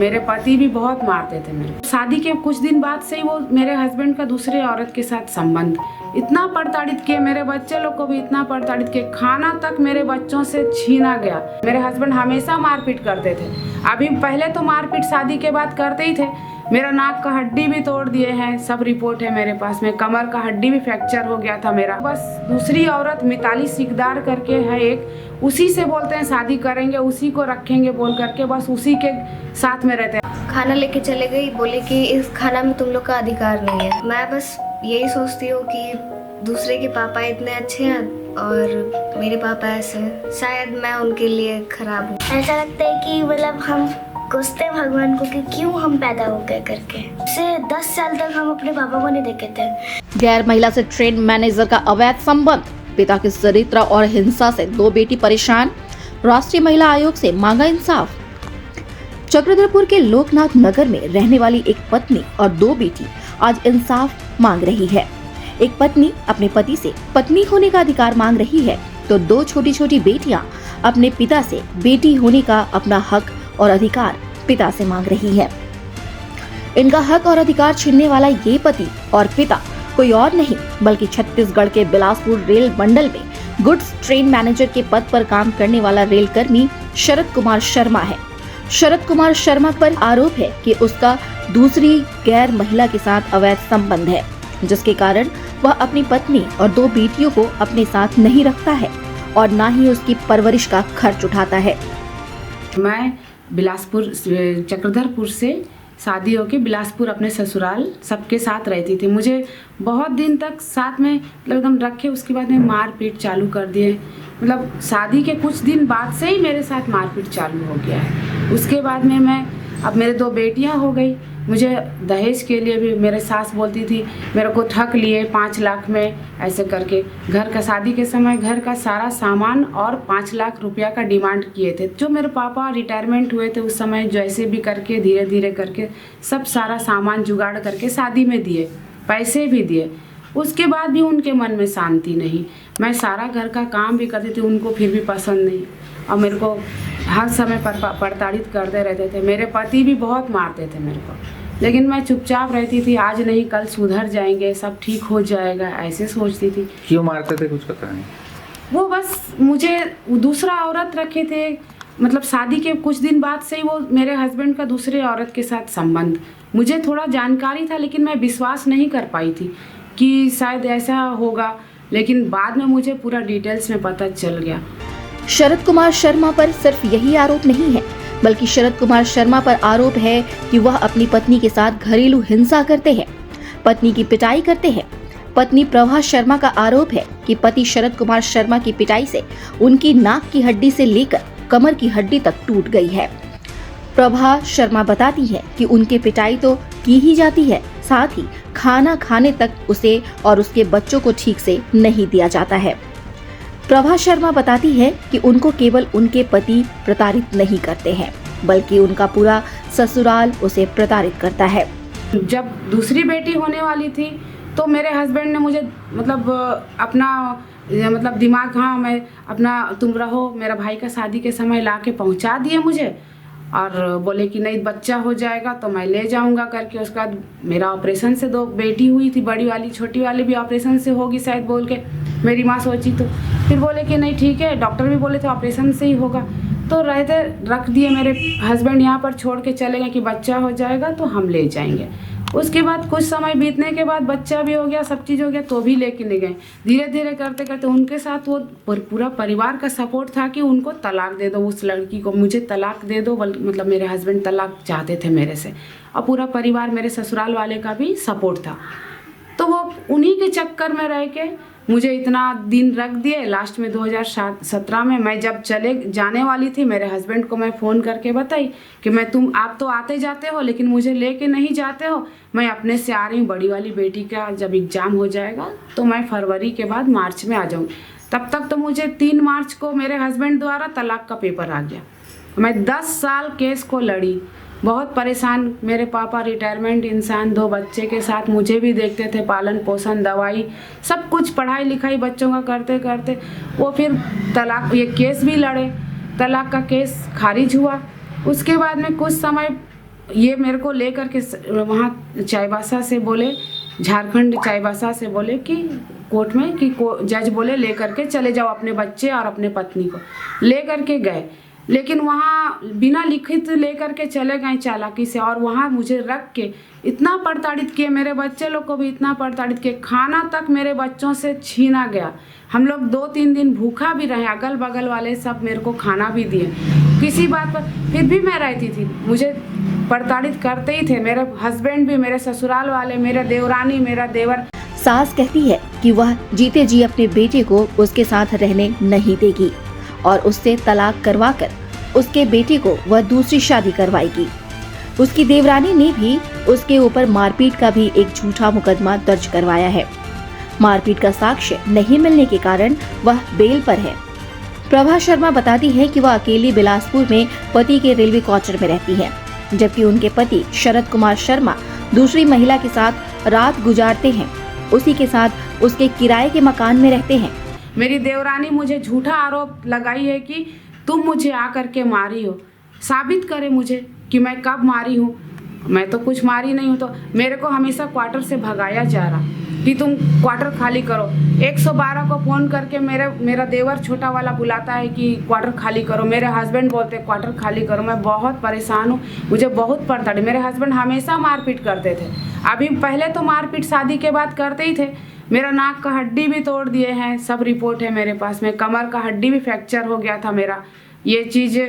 मेरे पति भी बहुत मारते थे मेरे। शादी के कुछ दिन बाद से ही वो मेरे हस्बैंड का दूसरे औरत के साथ संबंध इतना प्रताड़ित किए, मेरे बच्चे लोग को भी इतना प्रताड़ित किए, खाना तक मेरे बच्चों से छीना गया। मेरे हस्बैंड हमेशा मारपीट करते थे। अभी पहले तो मारपीट शादी के बाद करते ही थे। मेरा नाक का हड्डी भी तोड़ दिए हैं, सब रिपोर्ट है मेरे पास में। कमर का हड्डी भी फ्रैक्चर हो गया था मेरा। बस दूसरी औरत मिताली सिकदार करके है एक, उसी से बोलते हैं शादी करेंगे, उसी को रखेंगे बोल करके बस उसी के साथ में रहते हैं। खाना लेके चले गई, बोले कि इस खाना में तुम लोग का अधिकार नहीं है। मैं बस यही सोचती हूँ कि दूसरे के पापा इतने अच्छे हैं और मेरे पापा ऐसे, शायद मैं उनके लिए खराब हूँ। ऐसा लगता है कि मतलब हम कोसते भगवान को कि क्यों हम पैदा हो गए करके। से 10 साल तक हम अपने पापा को नहीं देखे थे। गैर महिला से ट्रेन मैनेजर का अवैध संबंध, पिता के चरित्र और हिंसा से 2 बेटी परेशान, राष्ट्रीय महिला आयोग से मांगा इंसाफ। चक्रधरपुर के लोकनाथ नगर में रहने वाली एक पत्नी और 2 बेटी आज इंसाफ मांग रही है। एक पत्नी अपने पति से पत्नी होने का अधिकार मांग रही है, तो 2 छोटी छोटी बेटियां अपने पिता से बेटी होने का अपना हक और अधिकार पिता से मांग रही है। इनका हक और अधिकार छीनने वाला ये पति और पिता कोई और नहीं बल्कि छत्तीसगढ़ के बिलासपुर रेल मंडल में गुड्स ट्रेन मैनेजर के पद पर काम करने वाला रेल कर्मी शरद कुमार शर्मा है। शरद कुमार शर्मा पर आरोप है कि उसका दूसरी गैर महिला के साथ अवैध संबंध है, जिसके कारण वह अपनी पत्नी और 2 बेटियों को अपने साथ नहीं रखता है और न ही उसकी परवरिश का खर्च उठाता है। मैं बिलासपुर चक्रधरपुर से शादी होके बिलासपुर अपने ससुराल सबके साथ रहती थी। मुझे बहुत दिन तक साथ में मतलब एकदम रखे, उसके बाद में मारपीट चालू कर दिए। मतलब शादी के कुछ दिन बाद से ही मेरे साथ मारपीट चालू हो गया है। उसके बाद में मैं अब मेरे 2 बेटियां हो गई। मुझे दहेज के लिए भी मेरे सास बोलती थी, मेरे को ठग लिए 5 लाख में ऐसे करके। घर का शादी के समय घर का सारा सामान और 5 लाख रुपया का डिमांड किए थे। जो मेरे पापा रिटायरमेंट हुए थे उस समय जैसे भी करके धीरे धीरे करके सब सारा सामान जुगाड़ करके शादी में दिए, पैसे भी दिए। उसके बाद भी उनके मन में शांति नहीं। मैं सारा घर का काम भी करती थी, उनको फिर भी पसंद नहीं और मेरे को हर समय प्रताड़ित करते रहते थे। मेरे पति भी बहुत मारते थे मेरे को, लेकिन मैं चुपचाप रहती थी। आज नहीं कल सुधर जाएंगे, सब ठीक हो जाएगा, ऐसे सोचती थी। क्यों मारते थे कुछ पता नहीं? वो बस मुझे दूसरा औरत रखे थे। मतलब शादी के कुछ दिन बाद से ही वो मेरे हस्बैंड का दूसरे औरत के साथ संबंध, मुझे थोड़ा जानकारी था लेकिन मैं विश्वास नहीं कर पाई थी कि शायद ऐसा होगा, लेकिन बाद में मुझे पूरा डिटेल्स में पता चल गया। शरद कुमार शर्मा पर सिर्फ यही आरोप नहीं है, बल्कि शरद कुमार शर्मा पर आरोप है कि वह अपनी पत्नी के साथ घरेलू हिंसा करते हैं, पत्नी की पिटाई करते हैं। पत्नी प्रभा शर्मा का आरोप है कि पति शरद कुमार शर्मा की पिटाई से उनकी नाक की हड्डी से लेकर कमर की हड्डी तक टूट गई है। प्रभा शर्मा बताती है कि उनके पिटाई तो की ही जाती है, साथ ही खाना खाने तक उसे और उसके बच्चों को ठीक से नहीं दिया जाता है। प्रभा शर्मा बताती है कि उनको केवल उनके पति प्रताड़ित नहीं करते हैं, बल्कि उनका पूरा ससुराल उसे प्रताड़ित करता है। जब दूसरी बेटी होने वाली थी तो मेरे हस्बैंड ने मुझे मतलब अपना मतलब दिमाग, हाँ मैं अपना तुम रहो, मेरा भाई का शादी के समय ला के पहुँचा दिए मुझे और बोले कि नहीं बच्चा हो जाएगा तो मैं ले जाऊंगा करके। उसके बाद मेरा ऑपरेशन से 2 बेटी हुई थी, बड़ी वाली, छोटी वाली भी ऑपरेशन से होगी शायद बोल के मेरी माँ सोची। तो फिर बोले कि नहीं ठीक है, डॉक्टर भी बोले थे ऑपरेशन से ही होगा। तो रहते रख दिए, मेरे हस्बैंड यहाँ पर छोड़ के चले गए कि बच्चा हो जाएगा तो हम ले जाएंगे। उसके बाद कुछ समय बीतने के बाद बच्चा भी हो गया, सब चीज़ हो गया, तो भी लेके नहीं गए। धीरे धीरे करते करते उनके साथ वो पूरा परिवार का सपोर्ट था कि उनको तलाक दे दो, उस लड़की को मुझे तलाक दे दो। मतलब मेरे हस्बैंड तलाक चाहते थे मेरे से और पूरा परिवार मेरे ससुराल वाले का भी सपोर्ट था। तो वो उन्हीं के चक्कर में रह के मुझे इतना दिन रख दिए। लास्ट में 2017 में मैं जब चले जाने वाली थी, मेरे हस्बैंड को मैं फ़ोन करके बताई कि आप तो आते जाते हो लेकिन मुझे लेके नहीं जाते हो, मैं अपने से आ रही हूँ। बड़ी वाली बेटी का जब एग्ज़ाम हो जाएगा तो मैं फरवरी के बाद मार्च में आ जाऊँगी। तब तक तो मुझे 3 मार्च को मेरे हस्बैंड द्वारा तलाक का पेपर आ गया। मैं 10 साल केस को लड़ी, बहुत परेशान। मेरे पापा रिटायरमेंट इंसान, 2 बच्चे के साथ मुझे भी देखते थे, पालन पोषण, दवाई, सब कुछ पढ़ाई लिखाई बच्चों का करते करते वो फिर तलाक, ये केस भी लड़े, तलाक का केस खारिज हुआ। उसके बाद में कुछ समय ये मेरे को लेकर के वहाँ चाईबासा से बोले, झारखंड चाईबासा से बोले कि कोर्ट में कि जज बोले लेकर के चले जाओ अपने बच्चे और अपने पत्नी को, लेकर के गए। लेकिन वहाँ बिना लिखित लेकर के चले गए चालाकी से, और वहाँ मुझे रख के इतना प्रताड़ित किए, मेरे बच्चे लोग को भी इतना प्रताड़ित किए, खाना तक मेरे बच्चों से छीना गया। हम लोग 2-3 दिन भूखा भी रहे, अगल बगल वाले सब मेरे को खाना भी दिए किसी बात पर, फिर भी मैं रहती थी। मुझे प्रताड़ित करते ही थे मेरे हस्बैंड भी, मेरे ससुराल वाले, मेरा देवरानी, मेरा देवर। सास कहती है कि वह जीते जी अपने बेटे को उसके साथ रहने नहीं देगी और उससे तलाक करवाकर उसके बेटे को वह दूसरी शादी करवाएगी। उसकी देवरानी ने भी उसके ऊपर मारपीट का भी एक झूठा मुकदमा दर्ज करवाया है। मारपीट का साक्ष्य नहीं मिलने के कारण वह बेल पर है। प्रभा शर्मा बताती है कि वह अकेली बिलासपुर में पति के रेलवे क्वार्टर में रहती है, जबकि उनके पति शरद कुमार शर्मा दूसरी महिला के साथ रात गुजारते हैं। उसी के साथ उसके किराए के मकान में रहते हैं। मेरी देवरानी मुझे झूठा आरोप लगाई है कि तुम मुझे आकर के मारी हो, साबित करे मुझे कि मैं कब मारी हूँ। मैं तो कुछ मारी नहीं हूँ। तो मेरे को हमेशा क्वार्टर से भगाया जा रहा कि तुम क्वार्टर खाली करो। 112 को फ़ोन करके मेरा देवर छोटा वाला बुलाता है कि क्वार्टर खाली करो। मेरे हस्बैंड बोलते हैं क्वार्टर खाली करो। मैं बहुत परेशान हूँ, मुझे बहुत पड़ता। मेरे हस्बैंड हमेशा मारपीट करते थे। अभी पहले तो मारपीट शादी के बाद करते ही थे। मेरा नाक का हड्डी भी तोड़ दिए हैं, सब रिपोर्ट है मेरे पास में। कमर का हड्डी भी फ्रैक्चर हो गया था मेरा। ये चीज़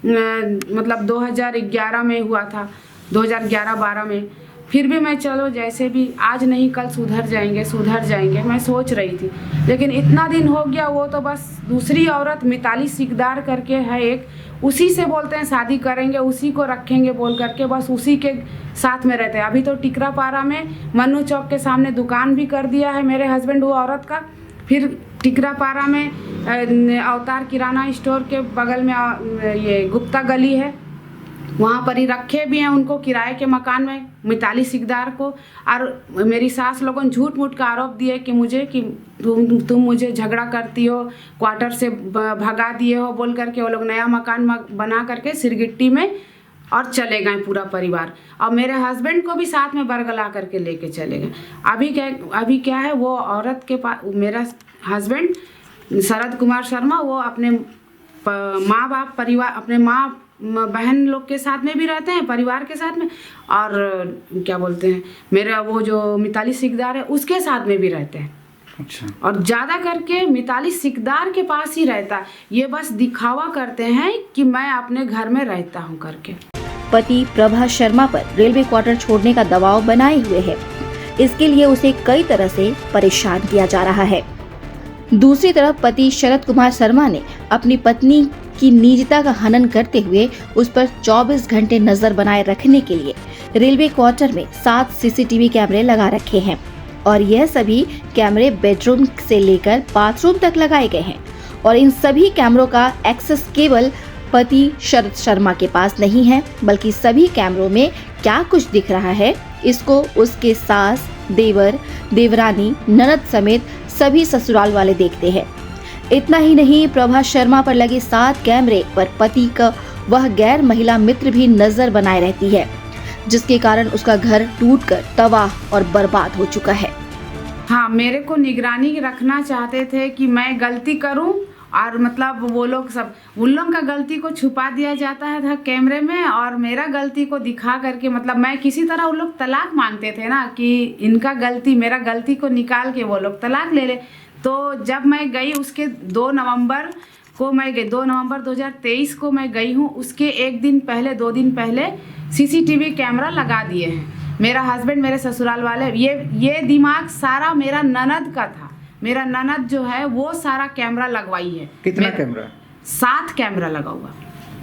मतलब 2011 में हुआ था, 2011-12 में। फिर भी मैं चलो जैसे भी आज नहीं कल सुधर जाएंगे मैं सोच रही थी। लेकिन इतना दिन हो गया, वो तो बस दूसरी औरत मिताली सिकदार करके है एक, उसी से बोलते हैं शादी करेंगे, उसी को रखेंगे बोल करके बस उसी के साथ में रहते हैं। अभी तो टिकरापारा में मन्नू चौक के सामने दुकान भी कर दिया है मेरे हस्बैंड वो औरत का। फिर टिकरापारा में अवतार किराना स्टोर के बगल में ये गुप्ता गली है, वहाँ पर ही रखे भी हैं उनको किराए के मकान में, मिताली सिकदार को। और मेरी सास लोगों ने झूठ मूठ का आरोप दिए कि मुझे कि तुम मुझे झगड़ा करती हो, क्वार्टर से भगा दिए हो बोल करके। वो लोग नया मकान बना करके सिरगिट्टी में और चले गए पूरा परिवार, और मेरे हस्बैंड को भी साथ में बरगला करके लेके चले गए। अभी क्या है, वो औरत के पास मेरा हस्बैंड शरद कुमार शर्मा वो अपने माँ बाप परिवार, अपने माँ बहन लोग के साथ में भी रहते हैं, परिवार के साथ में, और क्या बोलते हैं मेरा वो जो मिताली सिकदार है उसके साथ में भी रहते हैं। अच्छा। और ज़्यादा करके मिताली सिकदार के पास ही रहता है। ये बस दिखावा करते हैं कि मैं अपने घर में रहता हूँ करके। पति प्रभा शर्मा पर रेलवे क्वार्टर छोड़ने का दबाव बनाए हुए है। इसके लिए उसे कई तरह से परेशान किया जा रहा है। दूसरी तरफ पति शरद कुमार शर्मा ने अपनी पत्नी की निजता का हनन करते हुए उस पर 24 घंटे नजर बनाए रखने के लिए रेलवे क्वार्टर में 7 सीसीटीवी कैमरे लगा रखे हैं, और यह सभी कैमरे बेडरूम से लेकर बाथरूम तक लगाए गए हैं। और इन सभी कैमरों का एक्सेस केवल पति शरद शर्मा के पास नहीं है, बल्कि सभी कैमरों में क्या कुछ दिख रहा है इसको उसके सास, देवर, देवरानी, ननद समेत सभी ससुराल वाले देखते हैं। इतना ही नहीं, प्रभा शर्मा पर लगे 7 कैमरे पर पति का वह गैर महिला मित्र भी नजर बनाए रहती है, जिसके कारण उसका घर टूटकर तबाह और बर्बाद हो चुका है। हाँ, मेरे को निगरानी रखना चाहते थे कि मैं गलती करूं, और मतलब वो लोग सब उन लोग का गलती को छुपा दिया जाता है था कैमरे में, और मेरा गलती को दिखा करके मतलब मैं किसी तरह उन लोग तलाक मांगते थे ना कि इनका गलती, मेरा गलती को निकाल के वो लोग तलाक ले ले। तो जब मैं गई उसके 2 नवंबर को मैं गई, 2 नवंबर 2023 को मैं गई हूँ। उसके 1 दिन पहले 2 दिन पहले सीसीटीवी कैमरा लगा दिए हैं मेरा हस्बैंड, मेरे ससुराल वाले। ये दिमाग सारा मेरा ननद का था। मेरा ननद जो है वो सारा कैमरा लगवाई है। कितना कैमरा? 7 कैमरा लगा हुआ।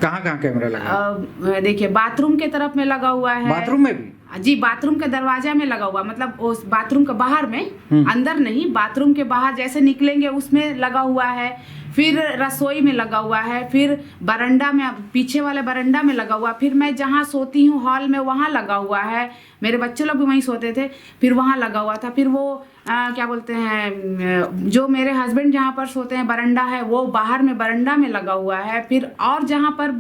कहाँ कैमरा लगा? देखिए बाथरूम के तरफ में लगा हुआ है। बाथरूम में भी? जी, बाथरूम के दरवाजा में लगा हुआ, मतलब उस बाथरूम के बाहर में, अंदर नहीं, बाथरूम के बाहर जैसे निकलेंगे उसमें लगा हुआ है। फिर रसोई में लगा हुआ है, फिर बरंडा में, पीछे वाले बरंडा में लगा हुआ, फिर मैं जहाँ सोती हूँ हॉल में वहाँ लगा हुआ है। मेरे बच्चे लोग भी वहीं सोते थे, फिर वहाँ लगा हुआ था। फिर वो क्या बोलते हैं जो मेरे हस्बैंड जहाँ पर सोते हैं बरंडा है, वो बाहर में बरंडा में लगा हुआ है। फिर और जहाँ पर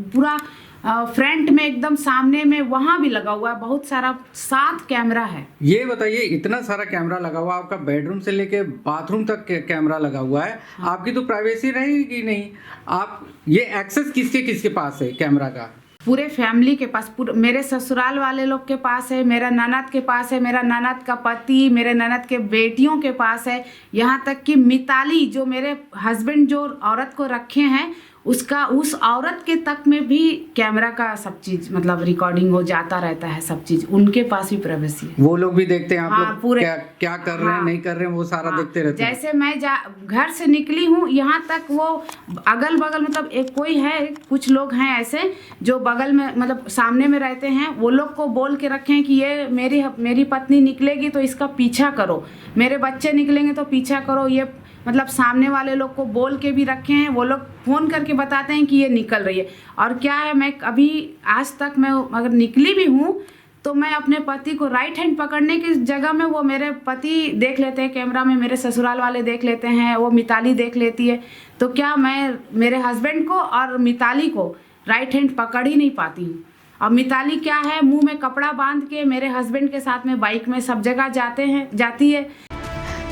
पूरा फ्रंट में एकदम सामने में वहाँ भी लगा हुआ है बहुत सारा, 7 कैमरा है। ये बताइए, इतना सारा कैमरा लगा हुआ, आपका बेडरूम से लेके बाथरूम तक कैमरा लगा हुआ है, आपकी तो प्राइवेसी रहेगी नहीं। आप ये एक्सेस किसके किसके पास है कैमरा का? पूरे फैमिली के पास, मेरे ससुराल वाले लोग के पास है, मेरा ननद के पास है, मेरा ननद का पति, मेरे ननद के बेटियों के पास है, यहाँ तक कि मिताली जो मेरे हस्बैंड जो औरत को रखे हैं उसका, उस औरत के तक में भी कैमरा का सब चीज मतलब रिकॉर्डिंग हो जाता रहता है, सब चीज उनके पास भी प्राइवेसी है। वो लोग भी देखते हैं आप हाँ, लोग पूरे क्या कर रहे हैं, नहीं कर रहे हैं, वो सारा देखते रहते हैं। जैसे मैं घर से निकली हूँ यहाँ तक वो अगल बगल मतलब एक कोई है, कुछ लोग हैं ऐसे जो बगल में मतलब सामने में रहते हैं, वो लोग को बोल के रखे हैं कि ये मेरी पत्नी निकलेगी तो इसका पीछा करो, मेरे बच्चे निकलेंगे तो पीछा करो, ये मतलब सामने वाले लोग को बोल के भी रखे हैं। वो लोग फ़ोन करके बताते हैं कि ये निकल रही है। और क्या है, मैं अभी आज तक मैं अगर निकली भी हूँ तो मैं अपने पति को राइट हैंड पकड़ने की जगह में वो मेरे पति देख लेते हैं कैमरा में, मेरे ससुराल वाले देख लेते हैं, वो मिताली देख लेती है। तो क्या मैं मेरे हस्बैंड को और मिताली को राइट हैंड पकड़ ही नहीं पाती हूँ। और मिताली क्या है, मुँह में कपड़ा बांध के मेरे हस्बैंड के साथ में बाइक में सब जगह जाती है।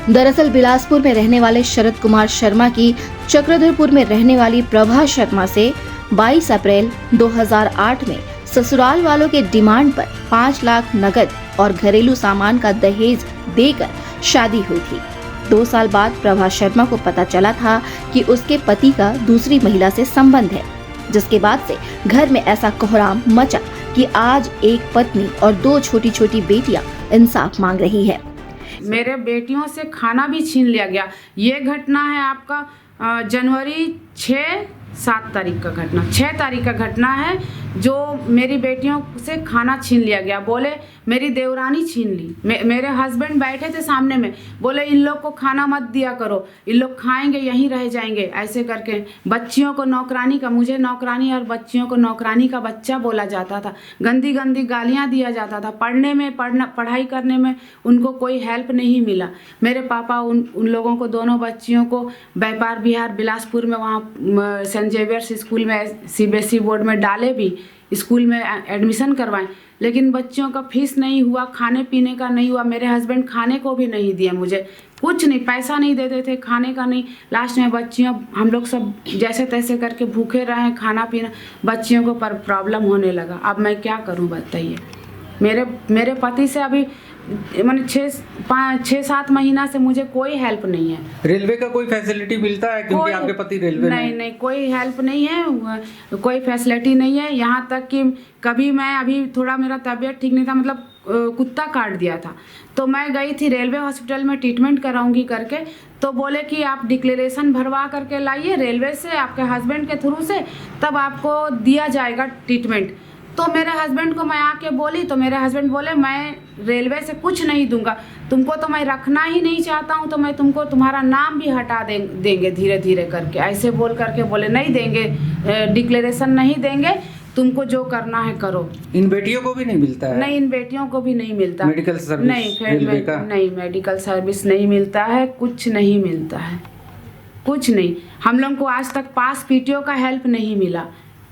दरअसल बिलासपुर में रहने वाले शरद कुमार शर्मा की चक्रधरपुर में रहने वाली प्रभा शर्मा से 22 अप्रैल 2008 में ससुराल वालों के डिमांड पर 5 लाख नकद और घरेलू सामान का दहेज देकर शादी हुई थी। 2 साल बाद प्रभा शर्मा को पता चला था कि उसके पति का दूसरी महिला से संबंध है, जिसके बाद से घर में ऐसा कोहराम मचा कि आज एक पत्नी और 2 छोटी छोटी बेटियां इंसाफ मांग रही है। मेरे बेटियों से खाना भी छीन लिया गया। ये घटना है आपका जनवरी 6-7 तारीख का घटना, 6 तारीख का घटना है जो मेरी बेटियों से खाना छीन लिया गया। बोले मेरी देवरानी छीन ली। मेरे हस्बैंड बैठे थे सामने में, बोले इन लोग को खाना मत दिया करो, इन लोग खाएंगे यहीं रह जाएंगे, ऐसे करके बच्चियों को नौकरानी का, मुझे नौकरानी और बच्चियों को नौकरानी का बच्चा बोला जाता था, गंदी गंदी गालियाँ दिया जाता था। पढ़ाई करने में उनको कोई हेल्प नहीं मिला। मेरे पापा उन लोगों को, दोनों बच्चियों को व्यापार विहार बिलासपुर में वहाँ सेंट जेवियर्स स्कूल में CBSE बोर्ड में डाले भी, स्कूल में एडमिशन करवाएं, लेकिन बच्चों का फीस नहीं हुआ, खाने पीने का नहीं हुआ। मेरे हस्बैंड खाने को भी नहीं दिए, मुझे कुछ नहीं, पैसा नहीं देते थे, खाने का नहीं। लास्ट में बच्चियों, हम लोग सब जैसे तैसे करके भूखे रहे, खाना पीना, बच्चियों को पर प्रॉब्लम होने लगा। अब मैं क्या करूं बताइए। मेरे पति से अभी मैंने 6-7 महीना से मुझे कोई हेल्प नहीं है। रेलवे का कोई फैसिलिटी मिलता है क्योंकि आपके पति रेलवे में? नहीं, कोई हेल्प नहीं है, कोई फैसिलिटी नहीं है। यहाँ तक कि कभी मैं, अभी थोड़ा मेरा तबीयत ठीक नहीं था, मतलब कुत्ता काट दिया था, तो मैं गई थी रेलवे हॉस्पिटल में ट्रीटमेंट कराऊंगी करके, तो बोले कि आप डिक्लेरेशन भरवा करके लाइए रेलवे से, आपके हस्बैंड के थ्रू से, तब आपको दिया जाएगा ट्रीटमेंट। तो मेरे हस्बैंड को मैं आके बोली, तो मेरे हस्बैंड बोले मैं रेलवे से कुछ नहीं दूंगा, तुमको तो मैं रखना ही नहीं चाहता हूँ, तो मैं तुमको तुम्हारा नाम भी हटा देंगे धीरे धीरे करके, ऐसे बोल करके बोले नहीं देंगे, डिक्लेरेशन नहीं देंगे, तुमको जो करना है करो। इन बेटियों को भी नहीं मिलता है? नहीं, इन बेटियों को भी नहीं मिलता। मेडिकल सर्विस नहीं, मेडिकल सर्विस नहीं मिलता है, कुछ नहीं मिलता है, कुछ नहीं। हम लोग को आज तक पास PTO का हेल्प नहीं मिला।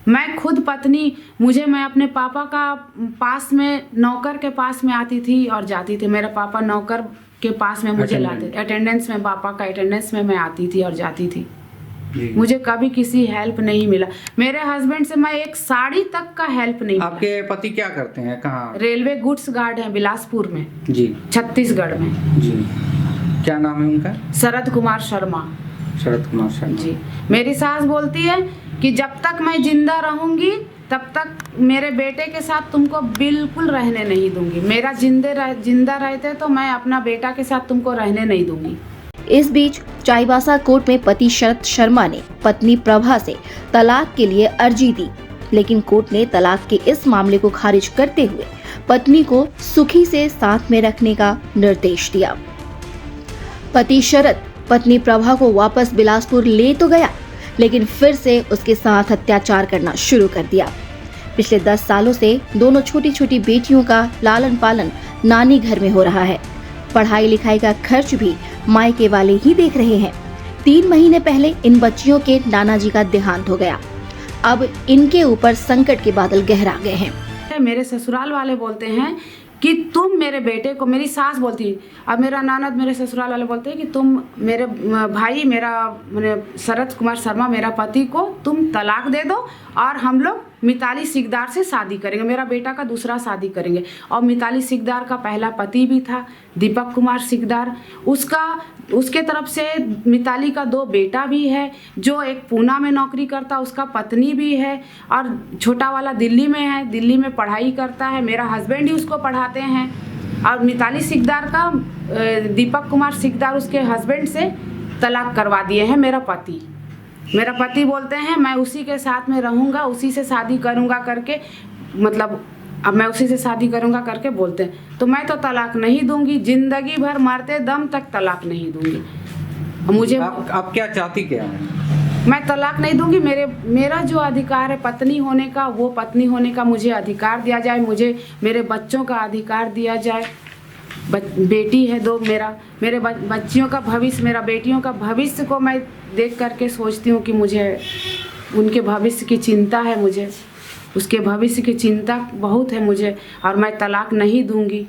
मैं खुद पत्नी, मैं अपने पापा का पास में, नौकर के पास में आती थी और जाती थी। मेरे पापा नौकर के पास में मुझे लाते, अटेंडेंस में, पापा का अटेंडेंस में मैं आती थी और जाती थी। मुझे कभी किसी हेल्प नहीं मिला। मेरे हस्बैंड से मैं एक साड़ी तक का हेल्प नहीं मिला। आपके पति क्या करते हैं, कहाँ? रेलवे गुड्स गार्ड है बिलासपुर में जी, छत्तीसगढ़ में जी। क्या नाम है उनका? शरद कुमार शर्मा। शरद कुमार शर्मा जी। मेरी सास बोलती है कि जब तक मैं जिंदा रहूंगी तब तक मेरे बेटे के साथ तुमको बिल्कुल रहने नहीं दूंगी। मेरा जिंदा रहते तो मैं अपना बेटा के साथ तुमको रहने नहीं दूंगी। इस बीच चाईबासा कोर्ट में पति शरद शर्मा ने पत्नी प्रभा से तलाक के लिए अर्जी दी, लेकिन कोर्ट ने तलाक के इस मामले को खारिज करते हुए पत्नी को सुखी से साथ में रखने का निर्देश दिया। पति शरद पत्नी प्रभा को वापस बिलासपुर ले तो गया, लेकिन फिर से उसके साथ अत्याचार करना शुरू कर दिया। पिछले 10 सालों से दोनों छोटी छोटी बेटियों का लालन पालन नानी घर में हो रहा है। पढ़ाई लिखाई का खर्च भी मायके वाले ही देख रहे हैं। 3 महीने पहले इन बच्चियों के नाना जी का देहांत हो गया। अब इनके ऊपर संकट के बादल गहरा गए हैं। मेरे ससुराल वाले बोलते हैं कि तुम मेरे बेटे को, मेरी सास बोलती है, अब मेरा ननद मेरे ससुराल वाले बोलते हैं कि तुम मेरे भाई, मेरे शरद कुमार शर्मा, मेरा पति को तुम तलाक दे दो और हम लोग मिताली सिकदार से शादी करेंगे, मेरा बेटा का दूसरा शादी करेंगे। और मिताली सिकदार का पहला पति भी था दीपक कुमार सिकदार, उसके तरफ से मिताली का 2 बेटा भी है, जो एक पूना में नौकरी करता, उसका पत्नी भी है, और छोटा वाला दिल्ली में है, दिल्ली में पढ़ाई करता है, मेरा हस्बैंड ही उसको पढ़ाते हैं। और मिताली सिकदार का दीपक कुमार सिकदार उसके हस्बैंड से तलाक करवा दिए हैं मेरा पति बोलते हैं मैं उसी के साथ में रहूँगा, उसी से शादी करूँगा करके, मतलब अब मैं उसी से शादी करूँगा करके बोलते हैं। तो मैं तो तलाक नहीं दूंगी, जिंदगी भर मरते दम तक तलाक नहीं दूंगी। मुझे आप क्या चाहती क्या है? मैं तलाक नहीं दूंगी। मेरा जो अधिकार है पत्नी होने का, वो पत्नी होने का मुझे अधिकार दिया जाए, मुझे मेरे बच्चों का अधिकार दिया जाए। बेटी है 2 मेरे बच्चियों का भविष्य, मेरा बेटियों का भविष्य को मैं देख करके सोचती हूँ कि मुझे उनके भविष्य की चिंता है, मुझे उसके भविष्य की चिंता बहुत है मुझे, और मैं तलाक नहीं दूंगी।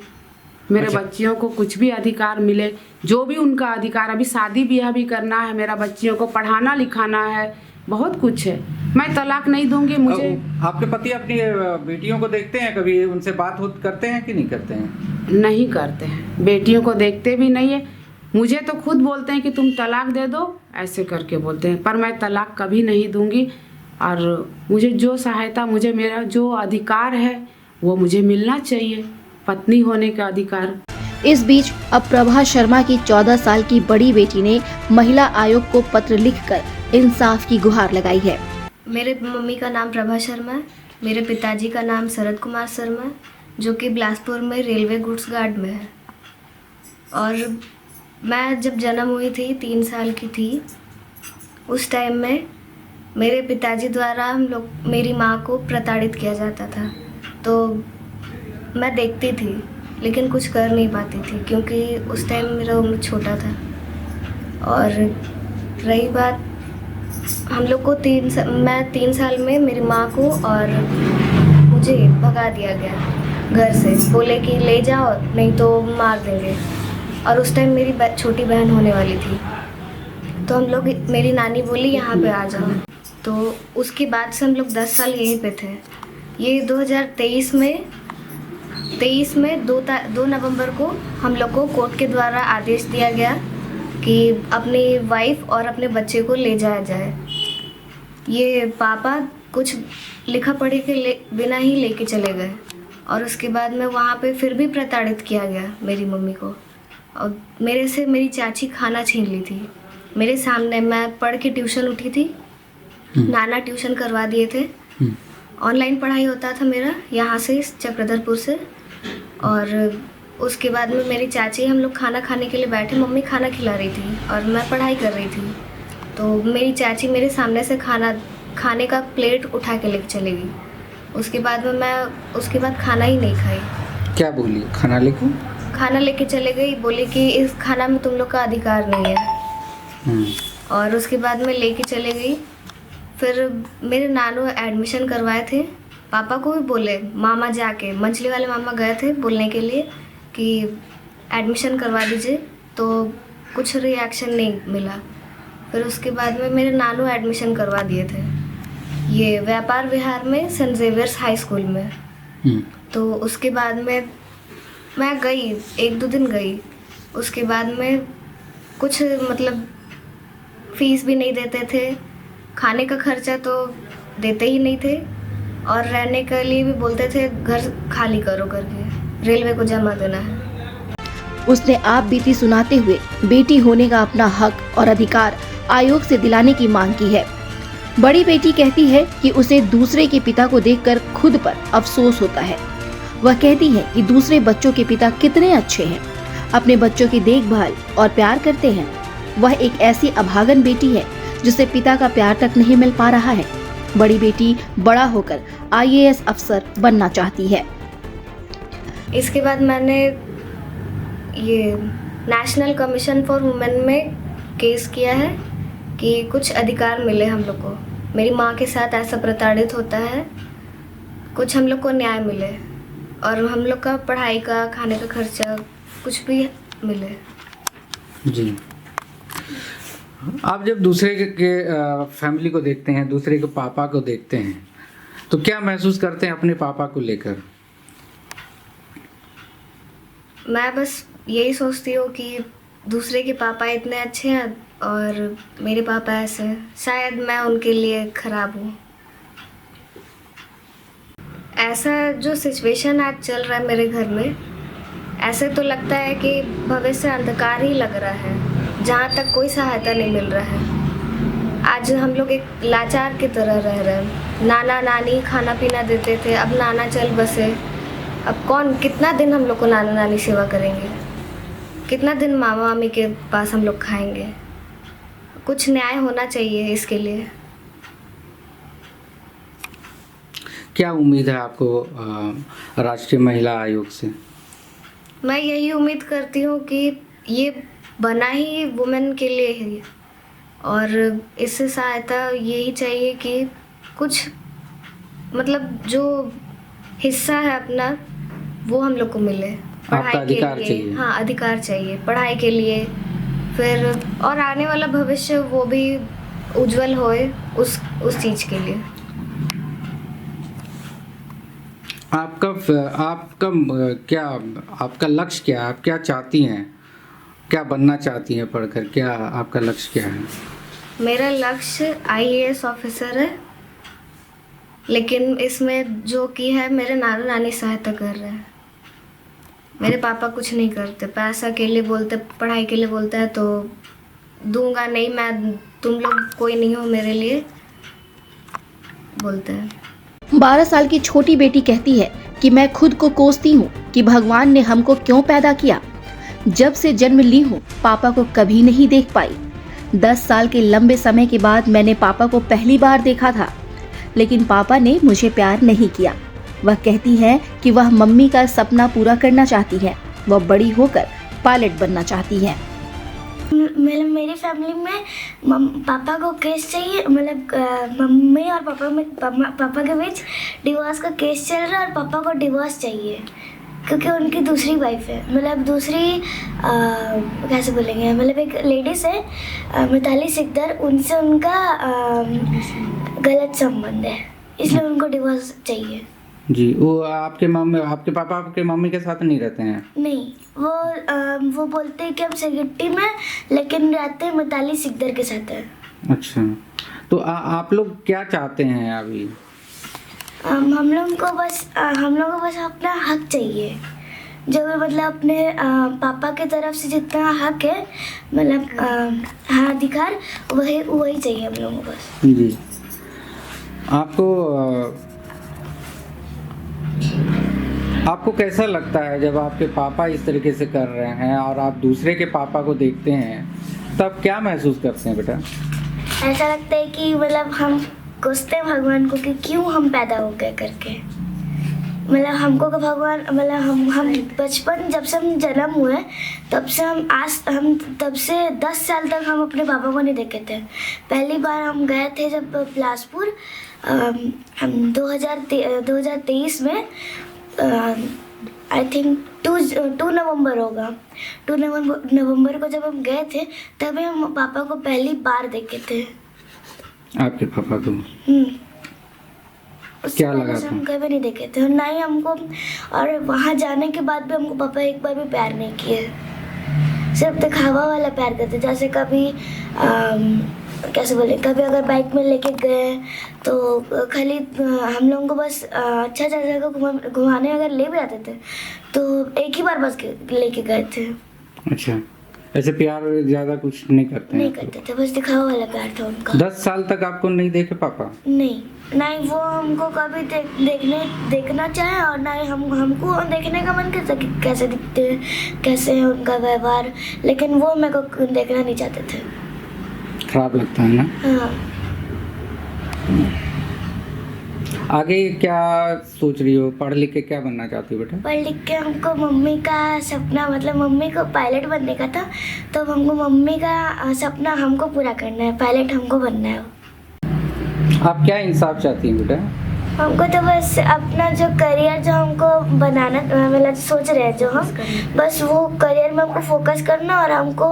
मेरे बच्चियों को कुछ भी अधिकार मिले, जो भी उनका अधिकार, अभी शादी ब्याह भी करना है, मेरा बच्चियों को पढ़ाना लिखाना है, बहुत कुछ है, मैं तलाक नहीं दूंगी। मुझे आपके पति अपनी बेटियों को देखते हैं, कभी उनसे बात करते हैं कि नहीं करते हैं? नहीं करते हैं, बेटियों को देखते भी नहीं है। मुझे तो खुद बोलते हैं कि तुम तलाक दे दो, ऐसे करके बोलते हैं, पर मैं तलाक कभी नहीं दूंगी। और मुझे जो सहायता, मुझे मेरा जो अधिकार है वो मुझे मिलना चाहिए, पत्नी होने का अधिकार। इस बीच अब प्रभा शर्मा की 14 साल की बड़ी बेटी ने महिला आयोग को पत्र लिखकर इंसाफ की गुहार लगाई है। मेरे मम्मी का नाम प्रभा शर्मा है, मेरे पिताजी का नाम शरद कुमार शर्मा है, जो कि बिलासपुर में रेलवे गुड्स गार्ड में है। और मैं जब जन्म हुई थी, 3 साल की थी, उस टाइम में मेरे पिताजी द्वारा मेरी माँ को प्रताड़ित किया जाता था। तो मैं देखती थी लेकिन कुछ कर नहीं पाती थी, क्योंकि उस टाइम मेरा उम्र छोटा था। और रही बात हम लोग को मैं 3 साल में मेरी माँ को और मुझे भगा दिया गया घर से, बोले कि ले जाओ नहीं तो मार देंगे। और उस टाइम मेरी छोटी बहन होने वाली थी, तो हम लोग, मेरी नानी बोली यहाँ पे आ जाओ। तो उसके बाद से हम लोग 10 साल यहीं पे थे। ये 2023 में 2 नवंबर को हम लोग को कोर्ट के द्वारा आदेश दिया गया कि अपनी वाइफ और अपने बच्चे को ले जाया जाए। ये पापा कुछ लिखा पढ़ी के बिना ही लेके चले गए, और उसके बाद में वहाँ पे फिर भी प्रताड़ित किया गया मेरी मम्मी को। और मेरे से मेरी चाची खाना छीन ली थी मेरे सामने। मैं पढ़ के ट्यूशन उठी थी, नाना ट्यूशन करवा दिए थे, ऑनलाइन पढ़ाई होता था मेरा यहाँ से चक्रधरपुर से। और उसके बाद में मेरी चाची, हम लोग खाना खाने के लिए बैठे, मम्मी खाना खिला रही थी और मैं पढ़ाई कर रही थी। तो मेरी चाची मेरे सामने से खाने का प्लेट उठा के लेके चली गई। उसके बाद खाना ही नहीं खाई। क्या बोली? खाना लेके चले गई, बोली कि इस खाना में तुम लोग का अधिकार नहीं है। और उसके बाद में लेके चले गई। फिर मेरे नानू एडमिशन करवाए थे, पापा को भी बोले, मामा जाके मंचली वाले मामा गए थे बोलने के लिए कि एडमिशन करवा दीजिए, तो कुछ रिएक्शन नहीं मिला। फिर उसके बाद में मेरे नानू एडमिशन करवा दिए थे ये व्यापार विहार में सेंट जेवियर्स हाई स्कूल में। तो उसके बाद में मैं गई, 1-2 दिन गई। उसके बाद में कुछ मतलब फीस भी नहीं देते थे, खाने का खर्चा तो देते ही नहीं थे, और रहने के लिए भी बोलते थे घर खाली करो करके, रेलवे को जमा देना है। उसने आप बीती सुनाते हुए बेटी होने का अपना हक और अधिकार आयोग से दिलाने की मांग की है। बड़ी बेटी कहती है कि उसे दूसरे के पिता को देखकर खुद पर अफसोस होता है। वह कहती है कि दूसरे बच्चों के पिता कितने अच्छे हैं, अपने बच्चों की देखभाल और प्यार करते हैं। वह एक ऐसी अभागन बेटी है जिसे पिता का प्यार तक नहीं मिल पा रहा है। बड़ी बेटी बड़ा होकर IAS अफसर बनना चाहती है। इसके बाद मैंने ये नेशनल कमीशन फॉर वुमेन में केस किया है कि कुछ अधिकार मिले हम लोग को। मेरी माँ के साथ ऐसा प्रताड़ित होता है, कुछ हम लोग को न्याय मिले और हम लोग का पढ़ाई का, खाने का खर्चा कुछ भी मिले। जी, आप जब दूसरे के फैमिली को देखते हैं, दूसरे के पापा को देखते हैं, तो क्या महसूस करते हैं अपने पापा को लेकर? मैं बस यही सोचती हूँ कि दूसरे के पापा इतने अच्छे हैं और मेरे पापा ऐसे हैं। शायद मैं उनके लिए खराब हूँ। ऐसा जो सिचुएशन आज चल रहा है मेरे घर में, ऐसे तो लगता है कि भविष्य अंधकार ही लग रहा है, जहाँ तक कोई सहायता नहीं मिल रहा है। आज हम लोग एक लाचार की तरह रह रहे हैं। नाना नानी खाना पीना देते थे, अब नाना चल बसे। अब कौन, कितना दिन हम लोग को नाना नानी सेवा करेंगे, कितना दिन मामा मामी के पास हम लोग खाएंगे। कुछ न्याय होना चाहिए इसके लिए। क्या उम्मीद है आपको राष्ट्रीय महिला आयोग से? मैं यही उम्मीद करती हूँ कि ये बना ही वुमेन के लिए है और इससे सहायता यही चाहिए कि कुछ मतलब जो हिस्सा है अपना वो हम लोग को मिले। आपका अधिकार चाहिए। हाँ, अधिकार चाहिए पढ़ाई के लिए, फिर और आने वाला भविष्य वो भी उज्जवल होए उस चीज़ के लिए। आपका क्या, आपका लक्ष्य क्या है? आप क्या चाहती हैं, क्या बनना चाहती हैं पढ़कर? क्या आपका लक्ष्य क्या है? मेरा लक्ष्य IAS ऑफिसर है, लेकिन इसमें जो की है मेरे नाना नानी सहायता कर रहे हैं। मेरे पापा कुछ नहीं करते, पैसा के लिए बोलते, पढ़ाई के लिए बोलते हैं तो दूंगा नहीं मैं, तुम लोग कोई नहीं हो मेरे लिए, बोलते हैं। 12 साल की छोटी बेटी कहती है कि मैं खुद को कोसती हूँ कि भगवान ने हमको क्यों पैदा किया। जब से जन्म ली हूँ पापा को कभी नहीं देख पाई। 10 साल के लंबे समय के बाद मैंने पापा को पहली बार देखा था, लेकिन पापा ने मुझे प्यार नहीं किया। वह कहती है कि वह मम्मी का सपना पूरा करना चाहती है। वह बड़ी होकर पायलट बनना चाहती है। मेरी फैमिली में पापा को केस चाहिए, मतलब मम्मी और पापा के बीच डिवोर्स का केस चल रहा है और पापा को डिवोर्स चाहिए क्योंकि उनकी दूसरी वाइफ है, मतलब दूसरी कैसे बोलेंगे, मतलब एक लेडीज़ है मिताली सिकदर, उनसे उनका गलत संबंध है, इसलिए उनको डिवोर्स चाहिए। जी, वो आपके पापा आपके मम्मी के साथ नहीं रहते हैं? नहीं, वो बोलते हैं कि हम सेक्रेटरी में, लेकिन रहते हैं मिताली सिकदर के साथ है। अच्छा, तो आप लोग क्या चाहते हैं अभी? हम लोगों को बस अपना हक चाहिए, जो भी मतलब अपने पापा के तरफ से जितना हक है, मतलब अधिकार वही चाहिए हम लोगों को बस। जी, आपको कैसा लगता है जब आपके पापा इस तरीके से कर रहे हैं और आप दूसरे के पापा को देखते हैं, तब क्या महसूस करते हैं बेटा? ऐसा लगता है कि मतलब हम कोसते हैं भगवान को कि क्यों हम पैदा हो गए करके। मतलब हमको का भगवान, मतलब हम बचपन जब से हम जन्म हुए तब से 10 साल तक हम अपने पापा को नहीं देखे थे। पहली बार हम गए थे जब बिलासपुर, हम 2023 में आई थिंक 2 नवंबर होगा, 2 नवंबर को जब हम गए थे तभी हम पापा को पहली बार देखे थे। आपके पापा को क्या लगा था? हम कभी नहीं देखे थे, ना ही हमको, और वहाँ जाने के बाद भी हमको पापा एक बार भी प्यार नहीं किए, सिर्फ दिखावा वाला प्यार करते। जैसे कभी कैसे बोले, कभी अगर बाइक में लेके गए तो खाली हम लोगों को बस अच्छा जगह घुमाने अगर ले भी आते थे तो एक ही बार बस लेके गए थे। अच्छा, ऐसे प्यार ज़्यादा कुछ नहीं करते? नहीं करते थे, बस दिखावा वाला प्यार था उनका। 10 साल तक आपको नहीं देखे पापा? नहीं, ना ही वो हमको कभी देखना चाहे और ना ही हमको देखने का मन करता कि कैसे दिखते हैं, कैसे है उनका व्यवहार, लेकिन वो मेरे को देखना नहीं चाहते थे। खराब लगता है ना? हाँ। आगे क्या सोच रही हो? पढ़ लिख के क्या बनना चाहती हो बेटा? पढ़ लिख के हमको मम्मी का सपना, मतलब मम्मी को पायलट बनने का था, तो हमको मम्मी का सपना हमको पूरा करना है, पायलट हमको बनना है। आप क्या इंसाफ चाहती हैं बेटा? हमको तो बस अपना जो करियर जो हमको बनाना मतलब सोच रहे हैं जो हम बस वो करियर में हमको फोकस करना और हमको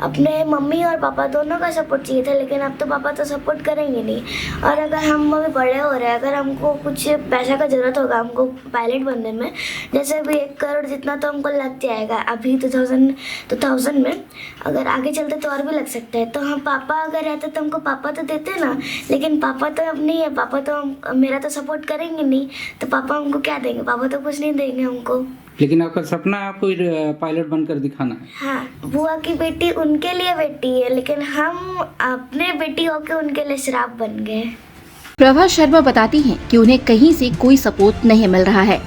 अपने मम्मी और पापा दोनों का सपोर्ट चाहिए था, लेकिन अब तो पापा तो सपोर्ट करेंगे नहीं। और अगर हम अभी बड़े हो रहे हैं, अगर हमको कुछ पैसा का ज़रूरत होगा हमको पायलट बनने में, जैसे अभी 1 करोड़ जितना तो हमको लग जाएगा अभी 2000 में, अगर आगे चलते तो और भी लग सकता है। तो हम पापा अगर रहते तो हमको पापा तो देते ना, लेकिन पापा तो अब नहीं है, पापा तो मेरा तो सपोर्ट करेंगे नहीं, तो पापा हमको क्या देंगे? पापा तो कुछ नहीं देंगे हमको। लेकिन आपका सपना है आपको पायलट बनकर दिखाना है। हाँ, बुआ की बेटी उनके लिए बेटी है, लेकिन हम अपने बेटी होके उनके लिए श्राप बन गए। प्रभा शर्मा बताती हैं कि उन्हें कहीं से कोई सपोर्ट नहीं मिल रहा है।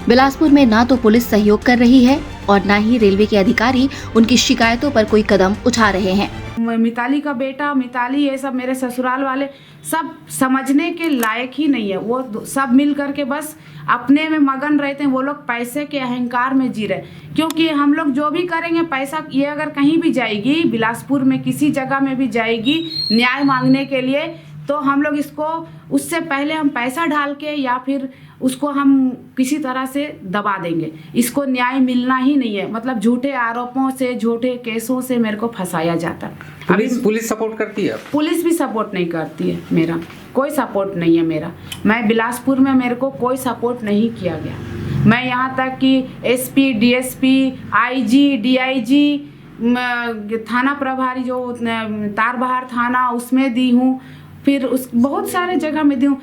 बिलासपुर में ना तो पुलिस सहयोग कर रही है और ना ही रेलवे के अधिकारी उनकी शिकायतों पर कोई कदम उठा रहे हैं। मिताली का बेटा, मिताली, ये सब मेरे ससुराल वाले सब समझने के लायक ही नहीं है। वो सब मिल करके बस अपने में मगन रहते हैं। वो लोग पैसे के अहंकार में जी रहे, क्योंकि हम लोग जो भी करेंगे पैसा, ये अगर कहीं भी जाएगी, बिलासपुर में किसी जगह में भी जाएगी न्याय मांगने के लिए, तो हम लोग इसको उससे पहले हम पैसा डाल के या फिर उसको हम किसी तरह से दबा देंगे। इसको न्याय मिलना ही नहीं है। मतलब झूठे आरोपों से, झूठे केसों से मेरे को फंसाया जाता है। पुलिस सपोर्ट करती है? पुलिस भी सपोर्ट नहीं करती है, मेरा कोई सपोर्ट नहीं है। मेरा मैं बिलासपुर में मेरे को कोई सपोर्ट नहीं किया गया। मैं यहाँ तक कि SP, DSP, IG, DIG, थाना प्रभारी जो तारबहार थाना उसमें दी हूँ, फिर उस बहुत सारे जगह में दी हूँ,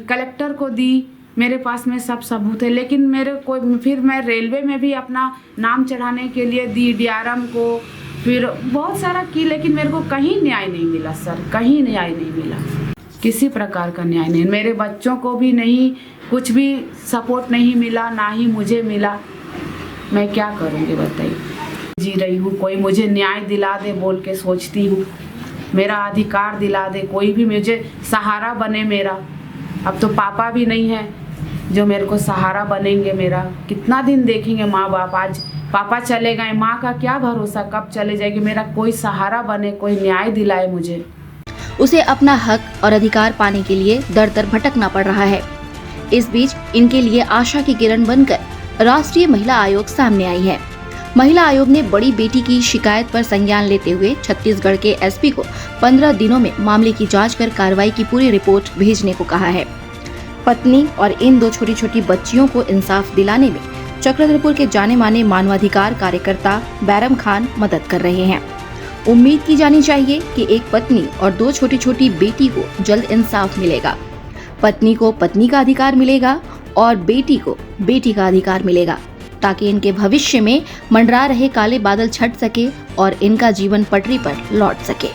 कलेक्टर को दी, मेरे पास में सब सबूत है। लेकिन मेरे कोई, फिर मैं रेलवे में भी अपना नाम चढ़ाने के लिए दी, DRM को, फिर बहुत सारा की, लेकिन मेरे को कहीं न्याय नहीं मिला सर, कहीं न्याय नहीं मिला, किसी प्रकार का न्याय नहीं। मेरे बच्चों को भी नहीं, कुछ भी सपोर्ट नहीं मिला, ना ही मुझे मिला। मैं क्या करूँगी बताइए? जी रही हूँ, कोई मुझे न्याय दिला दे बोल के सोचती हूँ, मेरा अधिकार दिला दे, कोई भी मुझे सहारा बने मेरा। अब तो पापा भी नहीं है जो मेरे को सहारा बनेंगे मेरा। कितना दिन देखेंगे माँ बाप? आज पापा चले गए, माँ का क्या भरोसा कब चले जाएगी? मेरा कोई सहारा बने, कोई न्याय दिलाए मुझे। उसे अपना हक और अधिकार पाने के लिए दर दर भटकना पड़ रहा है। इस बीच इनके लिए आशा की किरण बनकर राष्ट्रीय महिला आयोग सामने आई है। महिला आयोग ने बड़ी बेटी की शिकायत पर संज्ञान लेते हुए छत्तीसगढ़ के SP को 15 दिनों में मामले की जांच कर कार्रवाई की पूरी रिपोर्ट भेजने को कहा है। पत्नी और इन 2 छोटी छोटी बच्चियों को इंसाफ दिलाने में चक्रधरपुर के जाने माने मानवाधिकार कार्यकर्ता बैरम खान मदद कर रहे हैं। उम्मीद की जानी चाहिए कि एक पत्नी और 2 छोटी छोटी बेटी को जल्द इंसाफ मिलेगा। पत्नी को पत्नी का अधिकार मिलेगा और बेटी को बेटी का अधिकार मिलेगा, ताकि इनके भविष्य में मंडरा रहे काले बादल छट सके और इनका जीवन पटरी पर लौट सके।